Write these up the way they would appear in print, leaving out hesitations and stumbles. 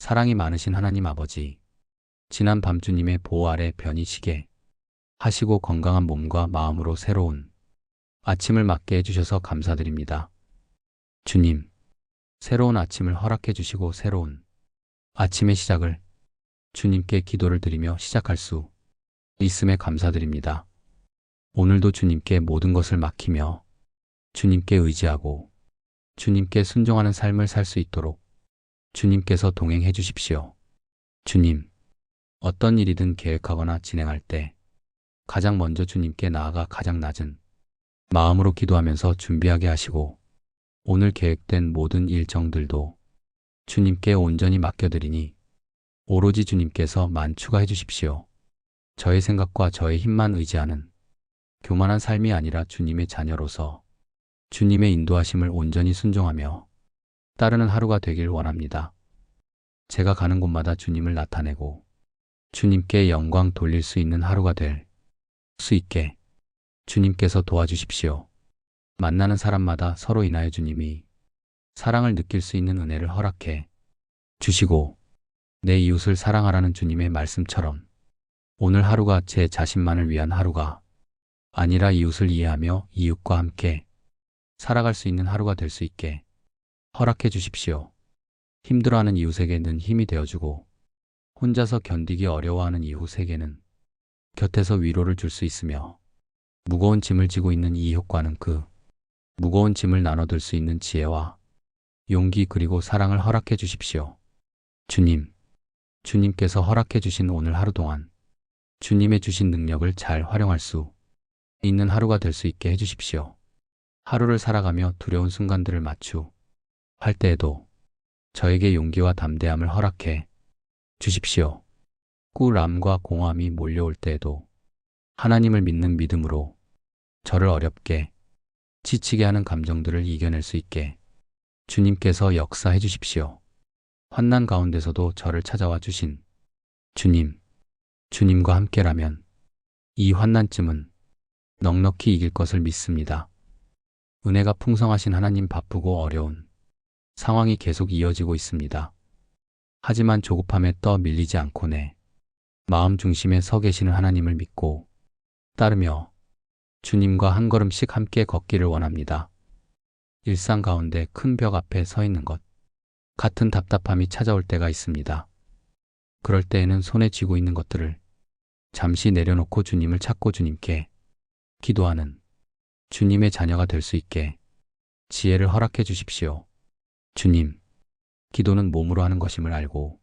사랑이 많으신 하나님 아버지, 지난 밤 주님의 보호 아래 편히 쉬게 하시고 건강한 몸과 마음으로 새로운 아침을 맞게 해주셔서 감사드립니다. 주님, 새로운 아침을 허락해 주시고 새로운 아침의 시작을 주님께 기도를 드리며 시작할 수 있음에 감사드립니다. 오늘도 주님께 모든 것을 맡기며 주님께 의지하고 주님께 순종하는 삶을 살 수 있도록 주님께서 동행해 주십시오. 주님, 어떤 일이든 계획하거나 진행할 때 가장 먼저 주님께 나아가 가장 낮은 마음으로 기도하면서 준비하게 하시고 오늘 계획된 모든 일정들도 주님께 온전히 맡겨드리니 오로지 주님께서 만추가해 주십시오. 저의 생각과 저의 힘만 의지하는 교만한 삶이 아니라 주님의 자녀로서 주님의 인도하심을 온전히 순종하며 따르는 하루가 되길 원합니다. 제가 가는 곳마다 주님을 나타내고 주님께 영광 돌릴 수 있는 하루가 될 수 있게 주님께서 도와주십시오. 만나는 사람마다 서로 인하여 주님이 사랑을 느낄 수 있는 은혜를 허락해 주시고 내 이웃을 사랑하라는 주님의 말씀처럼 오늘 하루가 제 자신만을 위한 하루가 아니라 이웃을 이해하며 이웃과 함께 살아갈 수 있는 하루가 될 수 있게 허락해 주십시오. 힘들어하는 이웃에게 는 힘이 되어주고 혼자서 견디기 어려워하는 이웃에게는 곁에서 위로를 줄 수 있으며 무거운 짐을 지고 있는 이웃과는 그 무거운 짐을 나눠들 수 있는 지혜와 용기 그리고 사랑을 허락해 주십시오. 주님, 주님께서 허락해 주신 오늘 하루 동안 주님의 주신 능력을 잘 활용할 수 있는 하루가 될 수 있게 해주십시오. 하루를 살아가며 두려운 순간들을 마주할 때에도 저에게 용기와 담대함을 허락해 주십시오. 꿀함과 공허함이 몰려올 때에도 하나님을 믿는 믿음으로 저를 어렵게 지치게 하는 감정들을 이겨낼 수 있게 주님께서 역사해 주십시오. 환난 가운데서도 저를 찾아와 주신 주님, 주님과 함께라면 이 환난쯤은 넉넉히 이길 것을 믿습니다. 은혜가 풍성하신 하나님 바쁘고 어려운 상황이 계속 이어지고 있습니다. 하지만 조급함에 떠밀리지 않고 내 마음 중심에 서 계시는 하나님을 믿고 따르며 주님과 한 걸음씩 함께 걷기를 원합니다. 일상 가운데 큰 벽 앞에 서 있는 것 같은 답답함이 찾아올 때가 있습니다. 그럴 때에는 손에 쥐고 있는 것들을 잠시 내려놓고 주님을 찾고 주님께 기도하는 주님의 자녀가 될 수 있게 지혜를 허락해 주십시오. 주님, 기도는 몸으로 하는 것임을 알고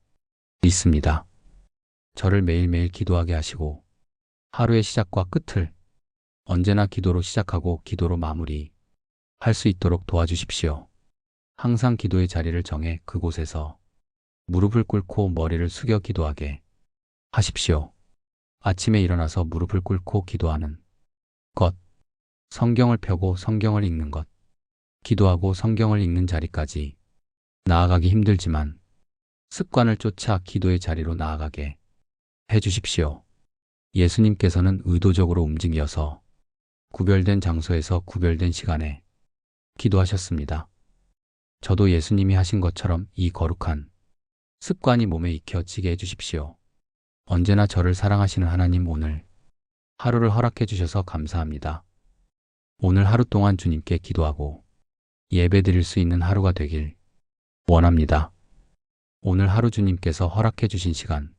있습니다. 저를 매일매일 기도하게 하시고 하루의 시작과 끝을 언제나 기도로 시작하고 기도로 마무리 할 수 있도록 도와주십시오. 항상 기도의 자리를 정해 그곳에서 무릎을 꿇고 머리를 숙여 기도하게 하십시오. 아침에 일어나서 무릎을 꿇고 기도하는 것, 성경을 펴고 성경을 읽는 것, 기도하고 성경을 읽는 자리까지 나아가기 힘들지만 습관을 쫓아 기도의 자리로 나아가게 해주십시오. 예수님께서는 의도적으로 움직여서 구별된 장소에서 구별된 시간에 기도하셨습니다. 저도 예수님이 하신 것처럼 이 거룩한 습관이 몸에 익혀지게 해주십시오. 언제나 저를 사랑하시는 하나님, 오늘 하루를 허락해 주셔서 감사합니다. 오늘 하루 동안 주님께 기도하고 예배 드릴 수 있는 하루가 되길 원합니다. 오늘 하루 주님께서 허락해 주신 시간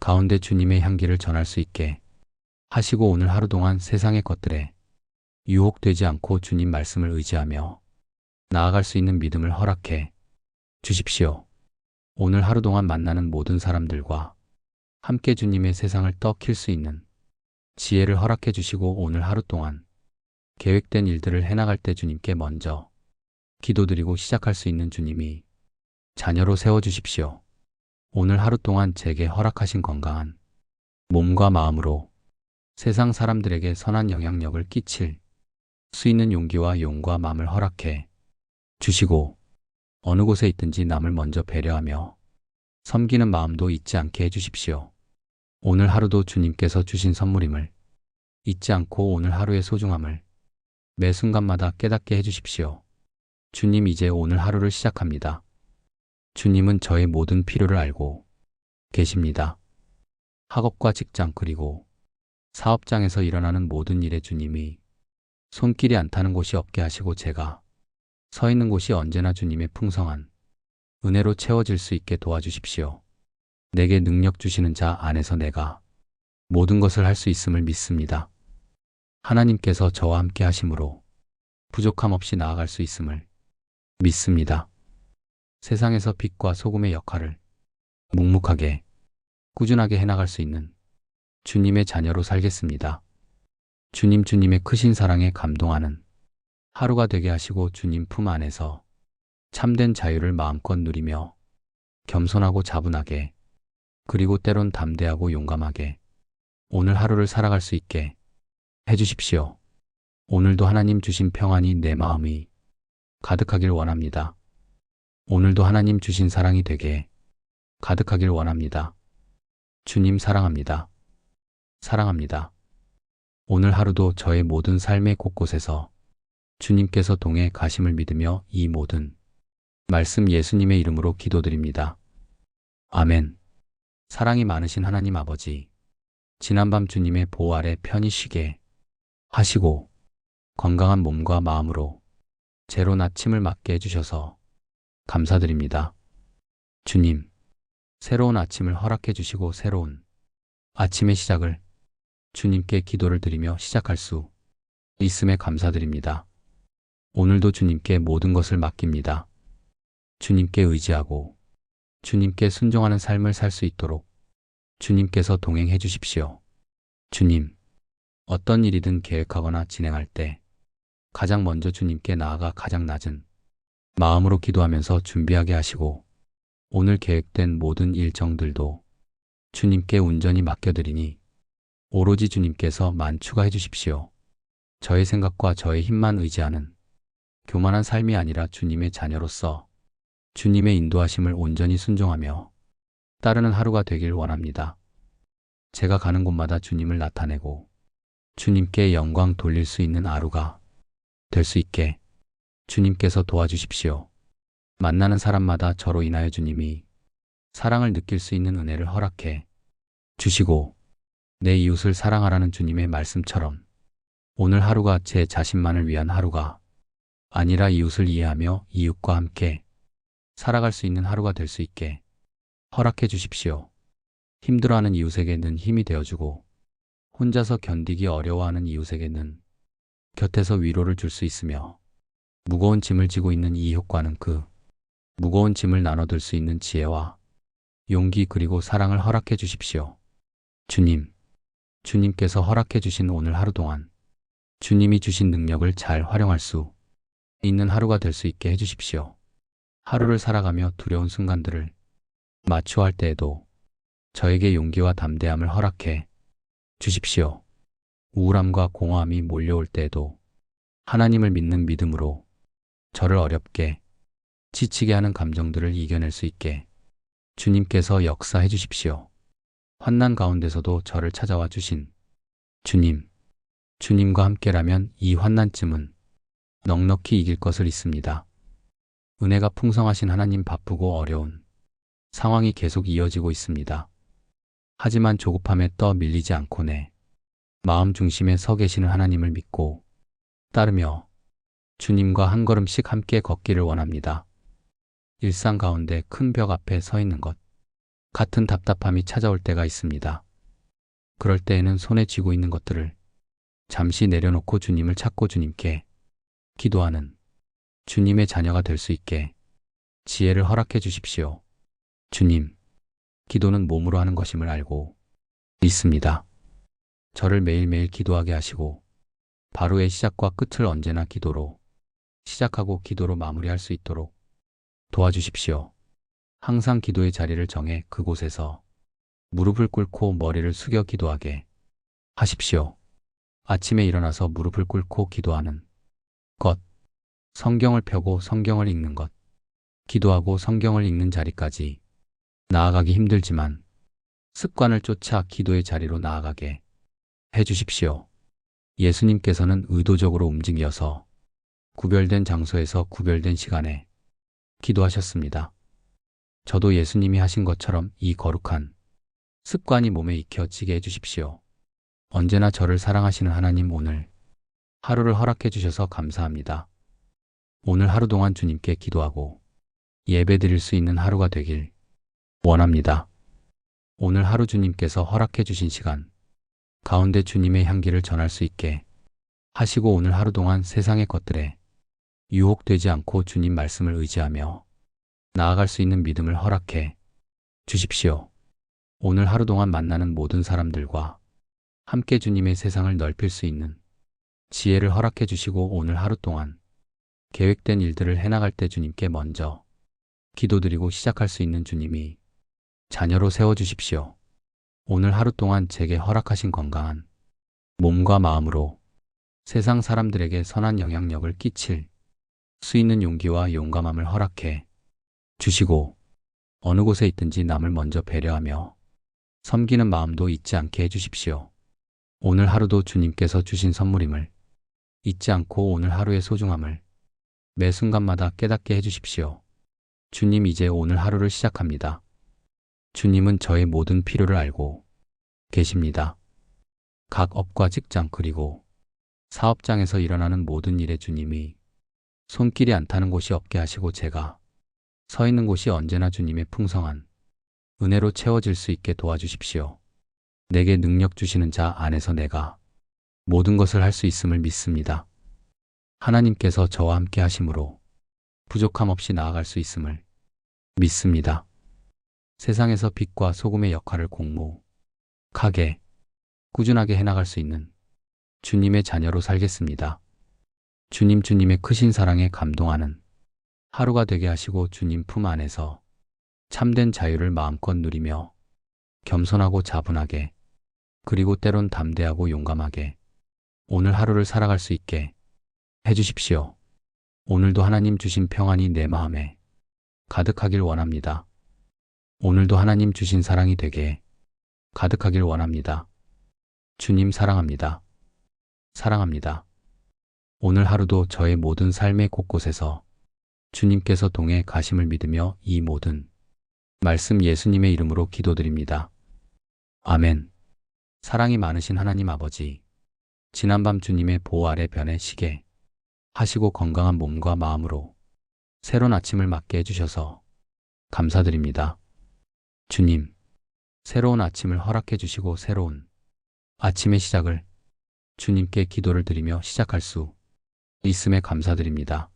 가운데 주님의 향기를 전할 수 있게 하시고 오늘 하루 동안 세상의 것들에 유혹되지 않고 주님 말씀을 의지하며 나아갈 수 있는 믿음을 허락해 주십시오. 오늘 하루 동안 만나는 모든 사람들과 함께 주님의 세상을 떡킬 수 있는 지혜를 허락해 주시고 오늘 하루 동안 계획된 일들을 해나갈 때 주님께 먼저 기도드리고 시작할 수 있는 주님이 자녀로 세워주십시오. 오늘 하루 동안 제게 허락하신 건강한 몸과 마음으로 세상 사람들에게 선한 영향력을 끼칠 수 있는 용기와 용과 마음을 허락해 주시고 어느 곳에 있든지 남을 먼저 배려하며 섬기는 마음도 잊지 않게 해주십시오. 오늘 하루도 주님께서 주신 선물임을 잊지 않고 오늘 하루의 소중함을 매 순간마다 깨닫게 해주십시오. 주님, 이제 오늘 하루를 시작합니다. 주님은 저의 모든 필요를 알고 계십니다. 학업과 직장 그리고 사업장에서 일어나는 모든 일에 주님이 손길이 안 타는 곳이 없게 하시고 제가 서 있는 곳이 언제나 주님의 풍성한 은혜로 채워질 수 있게 도와주십시오. 내게 능력 주시는 자 안에서 내가 모든 것을 할 수 있음을 믿습니다. 하나님께서 저와 함께 하심으로 부족함 없이 나아갈 수 있음을 믿습니다. 세상에서 빛과 소금의 역할을 묵묵하게 꾸준하게 해나갈 수 있는 주님의 자녀로 살겠습니다. 주님의 크신 사랑에 감동하는 하루가 되게 하시고 주님 품 안에서 참된 자유를 마음껏 누리며 겸손하고 자분하게 그리고 때론 담대하고 용감하게 오늘 하루를 살아갈 수 있게 해주십시오. 오늘도 하나님 주신 평안이 내 마음이 가득하길 원합니다. 오늘도 하나님 주신 사랑이 되게 가득하길 원합니다. 주님 사랑합니다. 사랑합니다. 오늘 하루도 저의 모든 삶의 곳곳에서 주님께서 동해 가심을 믿으며 이 모든 말씀 예수님의 이름으로 기도드립니다. 아멘. 사랑이 많으신 하나님 아버지, 지난밤 주님의 보호 아래 편히 쉬게 하시고 건강한 몸과 마음으로 새로운 아침을 맞게 해주셔서 감사드립니다. 주님, 새로운 아침을 허락해 주시고 새로운 아침의 시작을 주님께 기도를 드리며 시작할 수 있음에 감사드립니다. 오늘도 주님께 모든 것을 맡깁니다. 주님께 의지하고 주님께 순종하는 삶을 살 수 있도록 주님께서 동행해 주십시오. 주님, 어떤 일이든 계획하거나 진행할 때 가장 먼저 주님께 나아가 가장 낮은 마음으로 기도하면서 준비하게 하시고 오늘 계획된 모든 일정들도 주님께 온전히 맡겨드리니 오로지 주님께서 만추가해 주십시오. 저의 생각과 저의 힘만 의지하는 교만한 삶이 아니라 주님의 자녀로서 주님의 인도하심을 온전히 순종하며 따르는 하루가 되길 원합니다. 제가 가는 곳마다 주님을 나타내고 주님께 영광 돌릴 수 있는 하루가 될 수 있게 주님께서 도와주십시오. 만나는 사람마다 저로 인하여 주님이 사랑을 느낄 수 있는 은혜를 허락해 주시고 내 이웃을 사랑하라는 주님의 말씀처럼 오늘 하루가 제 자신만을 위한 하루가 아니라 이웃을 이해하며 이웃과 함께 살아갈 수 있는 하루가 될 수 있게 허락해 주십시오. 힘들어하는 이웃에게는 힘이 되어주고 혼자서 견디기 어려워하는 이웃에게는 곁에서 위로를 줄 수 있으며 무거운 짐을 지고 있는 이웃과는 그 무거운 짐을 나눠들 수 있는 지혜와 용기 그리고 사랑을 허락해 주십시오. 주님, 주님께서 허락해 주신 오늘 하루 동안 주님이 주신 능력을 잘 활용할 수 있는 하루가 될 수 있게 해주십시오. 하루를 살아가며 두려운 순간들을 마주할 때에도 저에게 용기와 담대함을 허락해 주십시오. 우울함과 공허함이 몰려올 때에도 하나님을 믿는 믿음으로 저를 어렵게 지치게 하는 감정들을 이겨낼 수 있게 주님께서 역사해 주십시오. 환난 가운데서도 저를 찾아와 주신 주님, 주님과 함께라면 이 환난쯤은 넉넉히 이길 것을 믿습니다. 은혜가 풍성하신 하나님 바쁘고 어려운 상황이 계속 이어지고 있습니다. 하지만 조급함에 떠 밀리지 않고 내 마음 중심에 서 계시는 하나님을 믿고 따르며 주님과 한 걸음씩 함께 걷기를 원합니다. 일상 가운데 큰 벽 앞에 서 있는 것 같은 답답함이 찾아올 때가 있습니다. 그럴 때에는 손에 쥐고 있는 것들을 잠시 내려놓고 주님을 찾고 주님께 기도하는 주님의 자녀가 될 수 있게 지혜를 허락해 주십시오. 주님, 기도는 몸으로 하는 것임을 알고 있습니다. 저를 매일매일 기도하게 하시고 바로의 시작과 끝을 언제나 기도로 시작하고 기도로 마무리할 수 있도록 도와주십시오. 항상 기도의 자리를 정해 그곳에서 무릎을 꿇고 머리를 숙여 기도하게 하십시오. 아침에 일어나서 무릎을 꿇고 기도하는 것, 성경을 펴고 성경을 읽는 것, 기도하고 성경을 읽는 자리까지 나아가기 힘들지만 습관을 쫓아 기도의 자리로 나아가게 해주십시오. 예수님께서는 의도적으로 움직여서 구별된 장소에서 구별된 시간에 기도하셨습니다. 저도 예수님이 하신 것처럼 이 거룩한 습관이 몸에 익혀지게 해주십시오. 언제나 저를 사랑하시는 하나님, 오늘 하루를 허락해 주셔서 감사합니다. 오늘 하루 동안 주님께 기도하고 예배 드릴 수 있는 하루가 되길 원합니다. 오늘 하루 주님께서 허락해 주신 시간 가운데 주님의 향기를 전할 수 있게 하시고, 오늘 하루 동안 세상의 것들에 유혹되지 않고 주님 말씀을 의지하며 나아갈 수 있는 믿음을 허락해 주십시오. 오늘 하루 동안 만나는 모든 사람들과 함께 주님의 세상을 넓힐 수 있는 지혜를 허락해 주시고, 오늘 하루 동안 계획된 일들을 해나갈 때 주님께 먼저 기도드리고 시작할 수 있는 주님이 자녀로 세워주십시오. 오늘 하루 동안 제게 허락하신 건강한 몸과 마음으로 세상 사람들에게 선한 영향력을 끼칠 수 있는 용기와 용감함을 허락해 주시고, 어느 곳에 있든지 남을 먼저 배려하며 섬기는 마음도 잊지 않게 해주십시오. 오늘 하루도 주님께서 주신 선물임을 잊지 않고 오늘 하루의 소중함을 매 순간마다 깨닫게 해주십시오. 주님, 이제 오늘 하루를 시작합니다. 주님은 저의 모든 필요를 알고 계십니다. 각 업과 직장 그리고 사업장에서 일어나는 모든 일에 주님이 손길이 안 타는 곳이 없게 하시고, 제가 서 있는 곳이 언제나 주님의 풍성한 은혜로 채워질 수 있게 도와주십시오. 내게 능력 주시는 자 안에서 내가 모든 것을 할 수 있음을 믿습니다. 하나님께서 저와 함께 하심으로 부족함 없이 나아갈 수 있음을 믿습니다. 세상에서 빛과 소금의 역할을 공무하게 꾸준하게 해나갈 수 있는 주님의 자녀로 살겠습니다. 주님의 크신 사랑에 감동하는 하루가 되게 하시고, 주님 품 안에서 참된 자유를 마음껏 누리며 겸손하고 자분하게 그리고 때론 담대하고 용감하게 오늘 하루를 살아갈 수 있게 해주십시오. 오늘도 하나님 주신 평안이 내 마음에 가득하길 원합니다. 오늘도 하나님 주신 사랑이 되게 가득하길 원합니다. 주님 사랑합니다. 사랑합니다. 오늘 하루도 저의 모든 삶의 곳곳에서 주님께서 동해 가심을 믿으며 이 모든 말씀 예수님의 이름으로 기도드립니다. 아멘. 사랑이 많으신 하나님 아버지, 지난밤 주님의 보호 아래 변해 쉬게 하시고 건강한 몸과 마음으로 새로운 아침을 맞게 해주셔서 감사드립니다. 주님, 새로운 아침을 허락해 주시고 새로운 아침의 시작을 주님께 기도를 드리며 시작할 수 있음에 감사드립니다.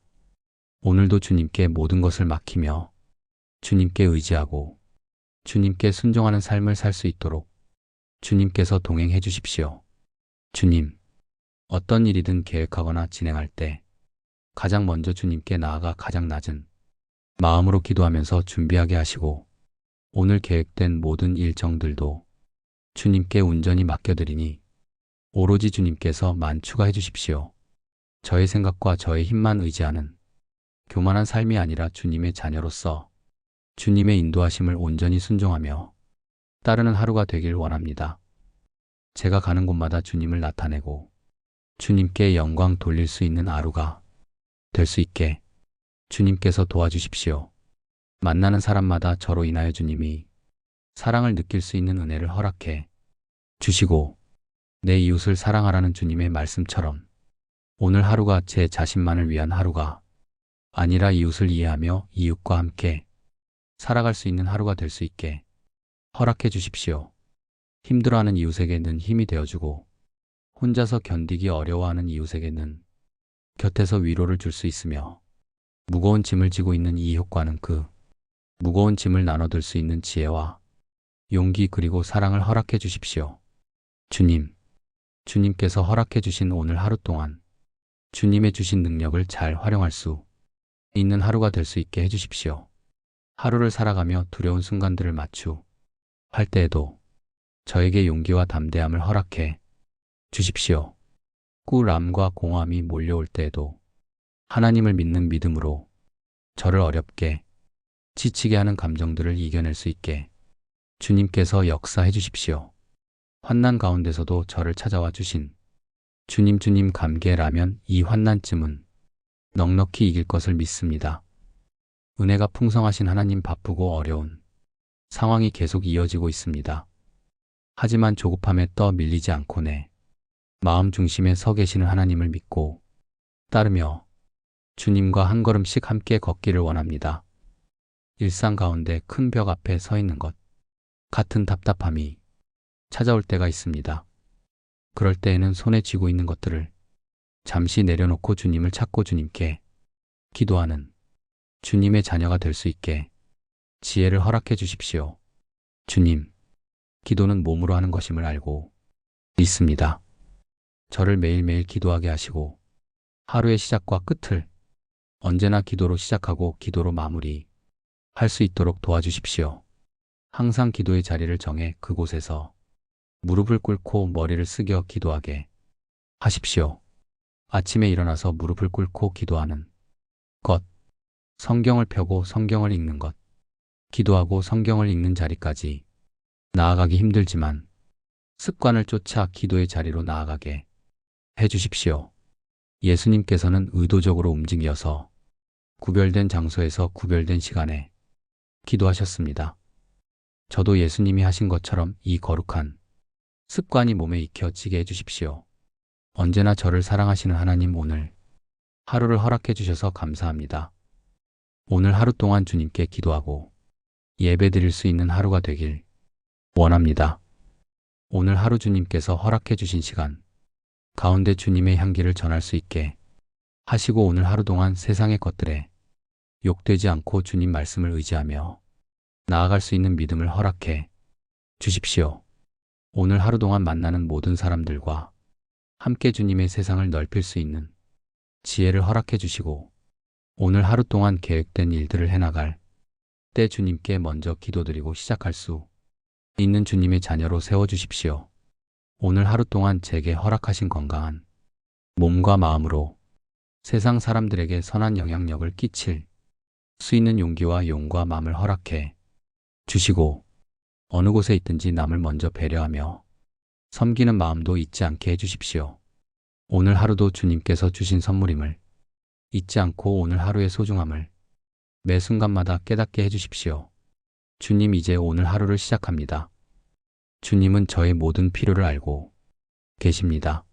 오늘도 주님께 모든 것을 맡기며 주님께 의지하고 주님께 순종하는 삶을 살 수 있도록 주님께서 동행해 주십시오. 주님, 어떤 일이든 계획하거나 진행할 때 가장 먼저 주님께 나아가 가장 낮은 마음으로 기도하면서 준비하게 하시고, 오늘 계획된 모든 일정들도 주님께 온전히 맡겨드리니 오로지 주님께서 만추가해 주십시오. 저의 생각과 저의 힘만 의지하는 교만한 삶이 아니라 주님의 자녀로서 주님의 인도하심을 온전히 순종하며 따르는 하루가 되길 원합니다. 제가 가는 곳마다 주님을 나타내고 주님께 영광 돌릴 수 있는 하루가 될 수 있게 주님께서 도와주십시오. 만나는 사람마다 저로 인하여 주님이 사랑을 느낄 수 있는 은혜를 허락해 주시고, 내 이웃을 사랑하라는 주님의 말씀처럼 오늘 하루가 제 자신만을 위한 하루가 아니라 이웃을 이해하며 이웃과 함께 살아갈 수 있는 하루가 될 수 있게 허락해 주십시오. 힘들어하는 이웃에게는 힘이 되어주고, 혼자서 견디기 어려워하는 이웃에게는 곁에서 위로를 줄 수 있으며, 무거운 짐을 지고 있는 이웃과는 그 무거운 짐을 나눠들 수 있는 지혜와 용기 그리고 사랑을 허락해 주십시오. 주님, 주님께서 허락해 주신 오늘 하루 동안 주님의 주신 능력을 잘 활용할 수 있는 하루가 될 수 있게 해주십시오. 하루를 살아가며 두려운 순간들을 마주할 때에도 저에게 용기와 담대함을 허락해 주십시오. 꿀함과 공허함이 몰려올 때에도 하나님을 믿는 믿음으로 저를 어렵게 지치게 하는 감정들을 이겨낼 수 있게 주님께서 역사해 주십시오. 환난 가운데서도 저를 찾아와 주신 주님 감개라면 이 환난쯤은 넉넉히 이길 것을 믿습니다. 은혜가 풍성하신 하나님, 바쁘고 어려운 상황이 계속 이어지고 있습니다. 하지만 조급함에 떠밀리지 않고 내 마음 중심에 서 계시는 하나님을 믿고 따르며 주님과 한 걸음씩 함께 걷기를 원합니다. 일상 가운데 큰 벽 앞에 서 있는 것 같은 답답함이 찾아올 때가 있습니다. 그럴 때에는 손에 쥐고 있는 것들을 잠시 내려놓고 주님을 찾고 주님께 기도하는 주님의 자녀가 될 수 있게 지혜를 허락해 주십시오. 주님, 기도는 몸으로 하는 것임을 알고 있습니다. 저를 매일매일 기도하게 하시고 하루의 시작과 끝을 언제나 기도로 시작하고 기도로 마무리 할 수 있도록 도와주십시오. 항상 기도의 자리를 정해 그곳에서 무릎을 꿇고 머리를 숙여 기도하게 하십시오. 아침에 일어나서 무릎을 꿇고 기도하는 것, 성경을 펴고 성경을 읽는 것, 기도하고 성경을 읽는 자리까지 나아가기 힘들지만 습관을 쫓아 기도의 자리로 나아가게 해 주십시오. 예수님께서는 의도적으로 움직여서 구별된 장소에서 구별된 시간에 기도하셨습니다. 저도 예수님이 하신 것처럼 이 거룩한 습관이 몸에 익혀지게 해주십시오. 언제나 저를 사랑하시는 하나님, 오늘 하루를 허락해 주셔서 감사합니다. 오늘 하루 동안 주님께 기도하고 예배 드릴 수 있는 하루가 되길 원합니다. 오늘 하루 주님께서 허락해 주신 시간 가운데 주님의 향기를 전할 수 있게 하시고 오늘 하루 동안 세상의 것들에 욕되지 않고 주님 말씀을 의지하며 나아갈 수 있는 믿음을 허락해 주십시오. 오늘 하루 동안 만나는 모든 사람들과 함께 주님의 세상을 넓힐 수 있는 지혜를 허락해 주시고 오늘 하루 동안 계획된 일들을 해나갈 때 주님께 먼저 기도드리고 시작할 수 있는 주님의 자녀로 세워주십시오. 오늘 하루 동안 제게 허락하신 건강한 몸과 마음으로 세상 사람들에게 선한 영향력을 끼칠 수 있는 용기와 용과 마음을 허락해 주시고 어느 곳에 있든지 남을 먼저 배려하며 섬기는 마음도 잊지 않게 해주십시오. 오늘 하루도 주님께서 주신 선물임을 잊지 않고 오늘 하루의 소중함을 매 순간마다 깨닫게 해주십시오. 주님, 이제 오늘 하루를 시작합니다. 주님은 저의 모든 필요를 알고 계십니다.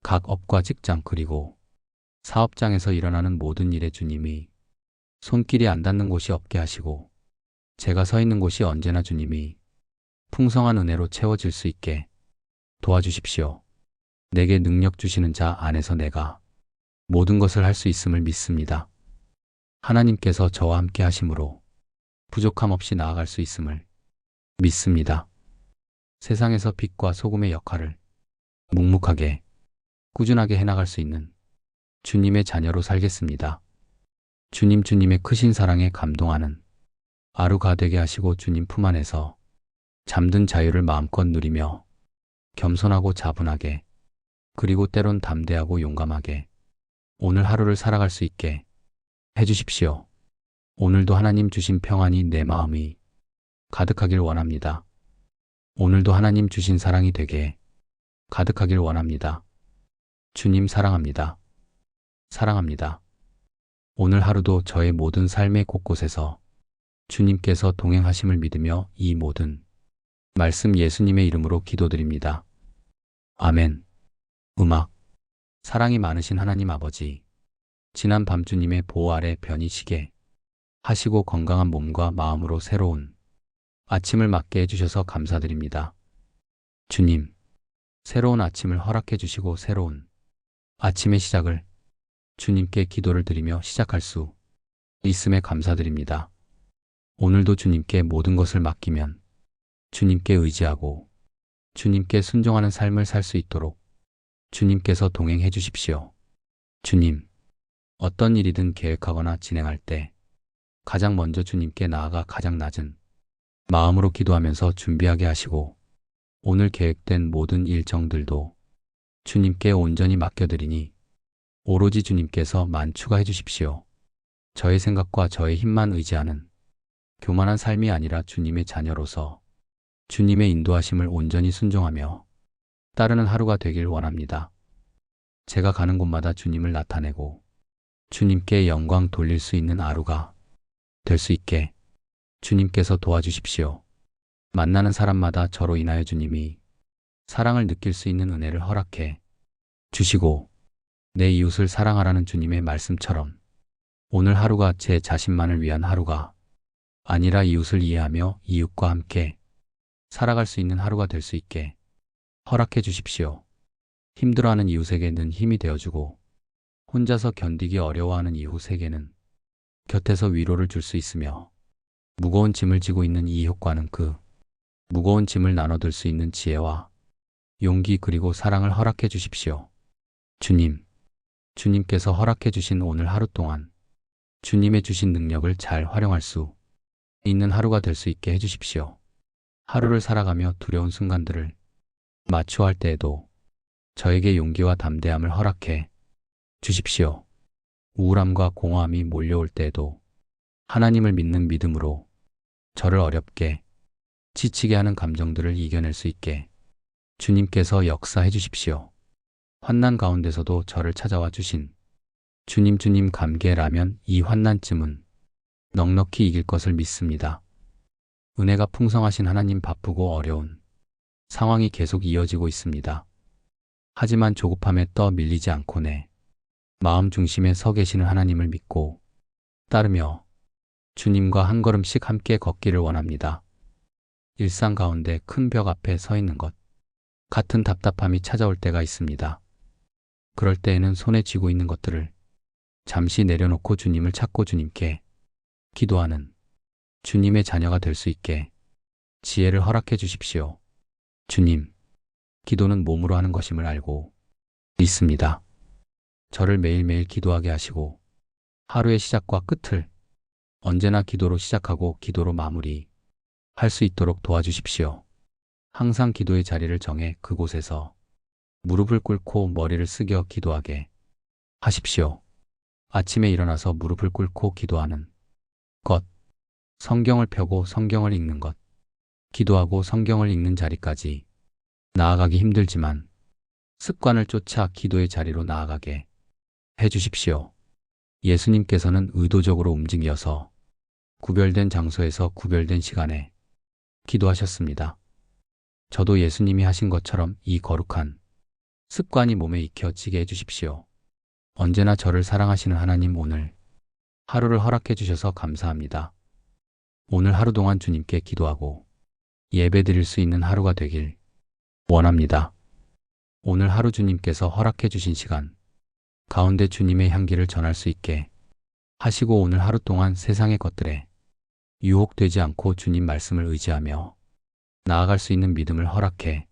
각 업과 직장 그리고 사업장에서 일어나는 모든 일에 주님이 손길이 안 닿는 곳이 없게 하시고 제가 서 있는 곳이 언제나 주님이 풍성한 은혜로 채워질 수 있게 도와주십시오. 내게 능력 주시는 자 안에서 내가 모든 것을 할 수 있음을 믿습니다. 하나님께서 저와 함께 하심으로 부족함 없이 나아갈 수 있음을 믿습니다. 세상에서 빛과 소금의 역할을 묵묵하게 꾸준하게 해나갈 수 있는 주님의 자녀로 살겠습니다. 주님의 크신 사랑에 감동하는 하루가 되게 하시고 주님 품 안에서 잠든 자유를 마음껏 누리며 겸손하고 자분하게 그리고 때론 담대하고 용감하게 오늘 하루를 살아갈 수 있게 해주십시오. 오늘도 하나님 주신 평안이 내 마음이 가득하길 원합니다. 오늘도 하나님 주신 사랑이 되게 가득하길 원합니다. 주님 사랑합니다. 사랑합니다. 오늘 하루도 저의 모든 삶의 곳곳에서 주님께서 동행하심을 믿으며 이 모든 말씀 예수님의 이름으로 기도드립니다. 아멘. 음악. 사랑이 많으신 하나님 아버지, 지난 밤 주님의 보호 아래 편히 쉬게 하시고 건강한 몸과 마음으로 새로운 아침을 맞게 해주셔서 감사드립니다. 주님, 새로운 아침을 허락해 주시고 새로운 아침의 시작을 주님께 기도를 드리며 시작할 수 있음에 감사드립니다. 오늘도 주님께 모든 것을 맡기면 주님께 의지하고 주님께 순종하는 삶을 살 수 있도록 주님께서 동행해 주십시오. 주님, 어떤 일이든 계획하거나 진행할 때 가장 먼저 주님께 나아가 가장 낮은 마음으로 기도하면서 준비하게 하시고 오늘 계획된 모든 일정들도 주님께 온전히 맡겨드리니 오로지 주님께서 만추가해 주십시오. 저의 생각과 저의 힘만 의지하는 교만한 삶이 아니라 주님의 자녀로서 주님의 인도하심을 온전히 순종하며 따르는 하루가 되길 원합니다. 제가 가는 곳마다 주님을 나타내고 주님께 영광 돌릴 수 있는 하루가 될 수 있게 주님께서 도와주십시오. 만나는 사람마다 저로 인하여 주님이 사랑을 느낄 수 있는 은혜를 허락해 주시고 내 이웃을 사랑하라는 주님의 말씀처럼 오늘 하루가 제 자신만을 위한 하루가 아니라 이웃을 이해하며 이웃과 함께 살아갈 수 있는 하루가 될 수 있게 허락해 주십시오. 힘들어하는 이웃에게 는 힘이 되어주고 혼자서 견디기 어려워하는 이웃에게는 곁에서 위로를 줄 수 있으며 무거운 짐을 지고 있는 이 효과는 그 무거운 짐을 나눠들 수 있는 지혜와 용기 그리고 사랑을 허락해 주십시오. 주님께서 허락해 주신 오늘 하루 동안 주님의 주신 능력을 잘 활용할 수 있는 하루가 될 수 있게 해주십시오. 하루를 살아가며 두려운 순간들을 마주할 때에도 저에게 용기와 담대함을 허락해 주십시오. 우울함과 공허함이 몰려올 때에도 하나님을 믿는 믿음으로 저를 어렵게 지치게 하는 감정들을 이겨낼 수 있게 주님께서 역사해 주십시오. 환난 가운데서도 저를 찾아와 주신 주님 감개라면 이 환난쯤은 넉넉히 이길 것을 믿습니다. 은혜가 풍성하신 하나님 바쁘고 어려운 상황이 계속 이어지고 있습니다. 하지만 조급함에 떠밀리지 않고 내 마음 중심에 서 계시는 하나님을 믿고 따르며 주님과 한 걸음씩 함께 걷기를 원합니다. 일상 가운데 큰 벽 앞에 서 있는 것 같은 답답함이 찾아올 때가 있습니다. 그럴 때에는 손에 쥐고 있는 것들을 잠시 내려놓고 주님을 찾고 주님께 기도하는 주님의 자녀가 될 수 있게 지혜를 허락해 주십시오. 주님, 기도는 몸으로 하는 것임을 알고 믿습니다. 저를 매일매일 기도하게 하시고 하루의 시작과 끝을 언제나 기도로 시작하고 기도로 마무리 할 수 있도록 도와주십시오. 항상 기도의 자리를 정해 그곳에서 무릎을 꿇고 머리를 숙여 기도하게 하십시오. 아침에 일어나서 무릎을 꿇고 기도하는 것, 성경을 펴고 성경을 읽는 것, 기도하고 성경을 읽는 자리까지 나아가기 힘들지만 습관을 쫓아 기도의 자리로 나아가게 해주십시오. 예수님께서는 의도적으로 움직여서 구별된 장소에서 구별된 시간에 기도하셨습니다. 저도 예수님이 하신 것처럼 이 거룩한 습관이 몸에 익혀지게 해주십시오. 언제나 저를 사랑하시는 하나님, 오늘 하루를 허락해 주셔서 감사합니다. 오늘 하루 동안 주님께 기도하고 예배 드릴 수 있는 하루가 되길 원합니다. 오늘 하루 주님께서 허락해 주신 시간 가운데 주님의 향기를 전할 수 있게 하시고 오늘 하루 동안 세상의 것들에 유혹되지 않고 주님 말씀을 의지하며 나아갈 수 있는 믿음을 허락해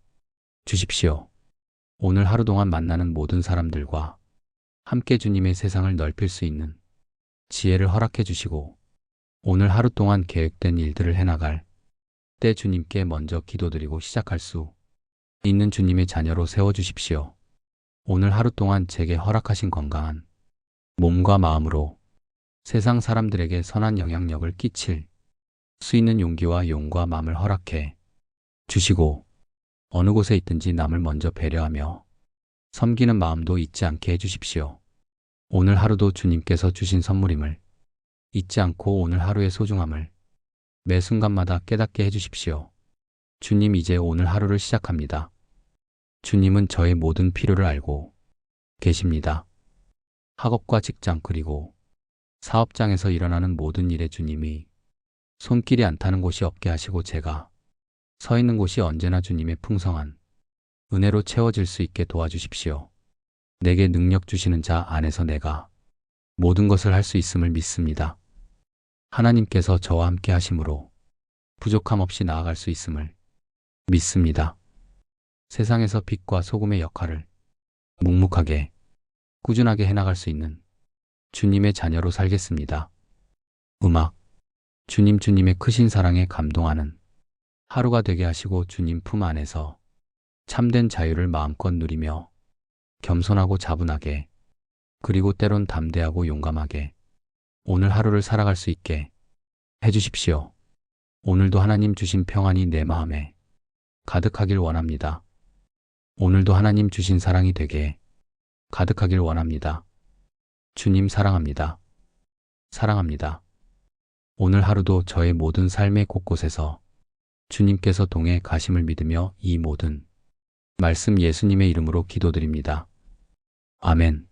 주십시오. 오늘 하루 동안 만나는 모든 사람들과 함께 주님의 세상을 넓힐 수 있는 지혜를 허락해 주시고 오늘 하루 동안 계획된 일들을 해나갈 때 주님께 먼저 기도드리고 시작할 수 있는 주님의 자녀로 세워주십시오. 오늘 하루 동안 제게 허락하신 건강한 몸과 마음으로 세상 사람들에게 선한 영향력을 끼칠 수 있는 용기와 용과 마음을 허락해 주시고 어느 곳에 있든지 남을 먼저 배려하며 섬기는 마음도 잊지 않게 해주십시오. 오늘 하루도 주님께서 주신 선물임을 잊지 않고 오늘 하루의 소중함을 매 순간마다 깨닫게 해주십시오. 주님, 이제 오늘 하루를 시작합니다. 주님은 저의 모든 필요를 알고 계십니다. 학업과 직장 그리고 사업장에서 일어나는 모든 일에 주님이 손길이 안 타는 곳이 없게 하시고 제가 서 있는 곳이 언제나 주님의 풍성한 은혜로 채워질 수 있게 도와주십시오. 내게 능력 주시는 자 안에서 내가 모든 것을 할 수 있음을 믿습니다. 하나님께서 저와 함께 하심으로 부족함 없이 나아갈 수 있음을 믿습니다. 세상에서 빛과 소금의 역할을 묵묵하게 꾸준하게 해나갈 수 있는 주님의 자녀로 살겠습니다. 음악, 주님의 크신 사랑에 감동하는 하루가 되게 하시고 주님 품 안에서 참된 자유를 마음껏 누리며 겸손하고 자분하게 그리고 때론 담대하고 용감하게 오늘 하루를 살아갈 수 있게 해주십시오. 오늘도 하나님 주신 평안이 내 마음에 가득하길 원합니다. 오늘도 하나님 주신 사랑이 되게 가득하길 원합니다. 주님 사랑합니다. 사랑합니다. 오늘 하루도 저의 모든 삶의 곳곳에서 주님께서 동해 가심을 믿으며 이 모든 말씀 예수님의 이름으로 기도드립니다. 아멘.